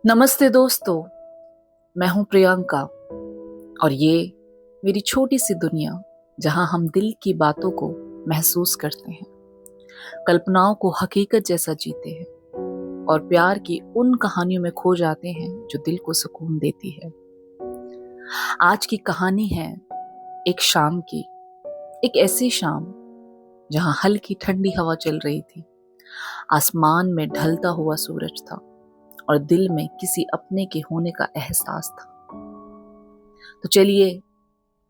नमस्ते दोस्तों, मैं हूं प्रियंका और ये मेरी छोटी सी दुनिया जहां हम दिल की बातों को महसूस करते हैं, कल्पनाओं को हकीकत जैसा जीते हैं और प्यार की उन कहानियों में खो जाते हैं जो दिल को सुकून देती है। आज की कहानी है एक शाम की, एक ऐसी शाम जहां हल्की ठंडी हवा चल रही थी, आसमान में ढलता हुआ सूरज था और दिल में किसी अपने के होने का एहसास था। तो चलिए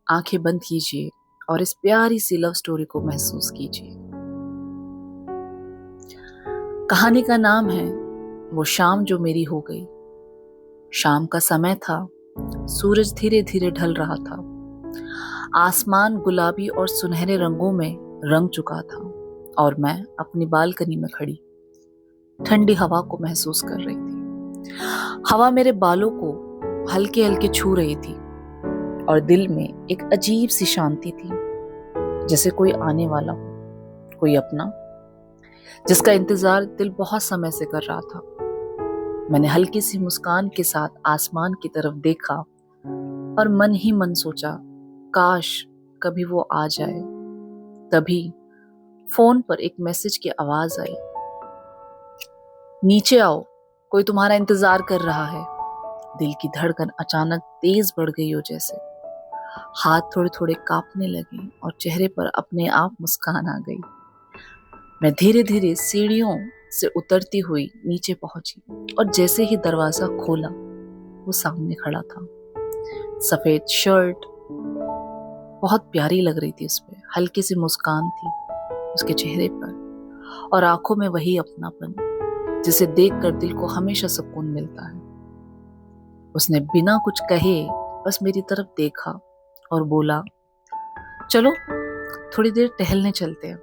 आंखें बंद कीजिए और इस प्यारी सी लव स्टोरी को महसूस कीजिए। कहानी का नाम है वो शाम जो मेरी हो गई। शाम का समय था, सूरज धीरे धीरे ढल रहा था, आसमान गुलाबी और सुनहरे रंगों में रंग चुका था और मैं अपनी बालकनी में खड़ी ठंडी हवा को महसूस कर रही थी। हवा मेरे बालों को हल्के हल्के छू रही थी और दिल में एक अजीब सी शांति थी, जैसे कोई आने वाला हो, कोई अपना जिसका इंतजार दिल बहुत समय से कर रहा था। मैंने हल्की सी मुस्कान के साथ आसमान की तरफ देखा और मन ही मन सोचा, काश कभी वो आ जाए। तभी फोन पर एक मैसेज की आवाज आई, नीचे आओ, कोई तुम्हारा इंतजार कर रहा है। दिल की धड़कन अचानक तेज बढ़ गई हो जैसे। हाथ थोड़े थोड़े कांपने लगे और चेहरे पर अपने आप मुस्कान आ गई। मैं धीरे धीरे सीढ़ियों से उतरती हुई नीचे पहुंची और जैसे ही दरवाजा खोला, वो सामने खड़ा था। सफेद शर्ट, बहुत प्यारी लग रही थी उस पे, हल्की सी मुस्कान थी उसके चेहरे पर और आंखों में वही अपनापन जिसे देखकर दिल को हमेशा सुकून मिलता है। उसने बिना कुछ कहे बस मेरी तरफ देखा और बोला, चलो थोड़ी देर टहलने चलते हैं।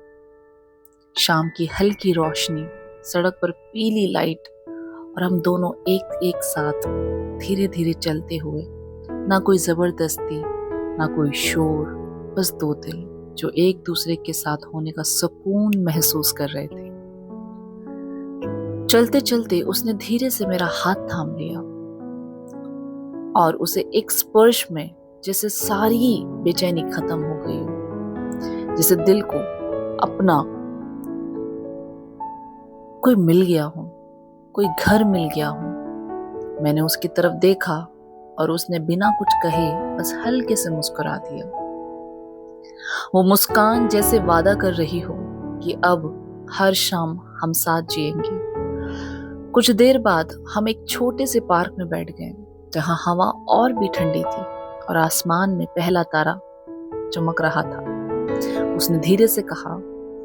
शाम की हल्की रोशनी, सड़क पर पीली लाइट और हम दोनों एक एक साथ धीरे धीरे चलते हुए, ना कोई जबरदस्ती ना कोई शोर, बस दो दिल जो एक दूसरे के साथ होने का सुकून महसूस कर रहे थे। चलते चलते उसने धीरे से मेरा हाथ थाम लिया और उसे एक स्पर्श में जैसे सारी बेचैनी खत्म हो गई हो, जैसे दिल को अपना कोई मिल गया हो, कोई घर मिल गया हो। मैंने उसकी तरफ देखा और उसने बिना कुछ कहे बस हल्के से मुस्कुरा दिया। वो मुस्कान जैसे वादा कर रही हो कि अब हर शाम हम साथ जिएंगे। कुछ देर बाद हम एक छोटे से पार्क में बैठ गए, जहां हवा और भी ठंडी थी और आसमान में पहला तारा चमक रहा था। उसने धीरे से कहा,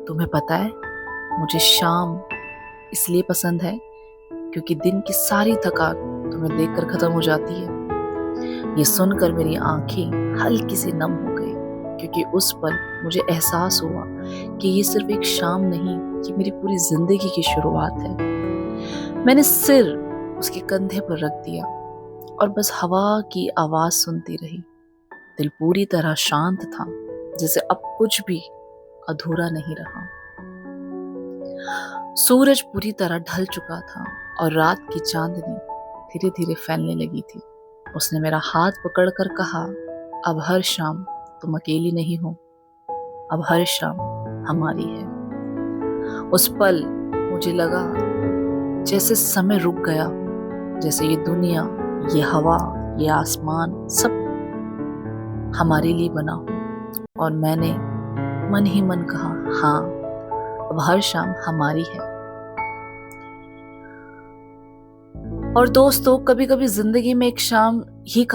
तुम्हें पता है, मुझे शाम इसलिए पसंद है क्योंकि दिन की सारी थकान तुम्हें देखकर खत्म हो जाती है। ये सुनकर मेरी आंखें हल्की सी नम हो गई, क्योंकि उस पल मुझे एहसास हुआ कि ये सिर्फ एक शाम नहीं, ये मेरी पूरी जिंदगी की शुरुआत है। मैंने सिर उसके कंधे पर रख दिया और बस हवा की आवाज सुनती रही। दिल पूरी तरह शांत था, जैसे अब कुछ भी अधूरा नहीं रहा। सूरज पूरी तरह ढल चुका था और रात की चांदनी धीरे धीरे फैलने लगी थी। उसने मेरा हाथ पकड़कर कहा, अब हर शाम तुम अकेली नहीं हो, अब हर शाम हमारी है। उस पल मुझे लगा जैसे समय रुक गया, जैसे ये दुनिया, ये हवा, ये आसमान सब हमारे लिए बना हो। और मैंने मन ही मन कहा, हाँ, अब हर शाम हमारी है। और दोस्तों, कभी कभी जिंदगी में एक शाम ही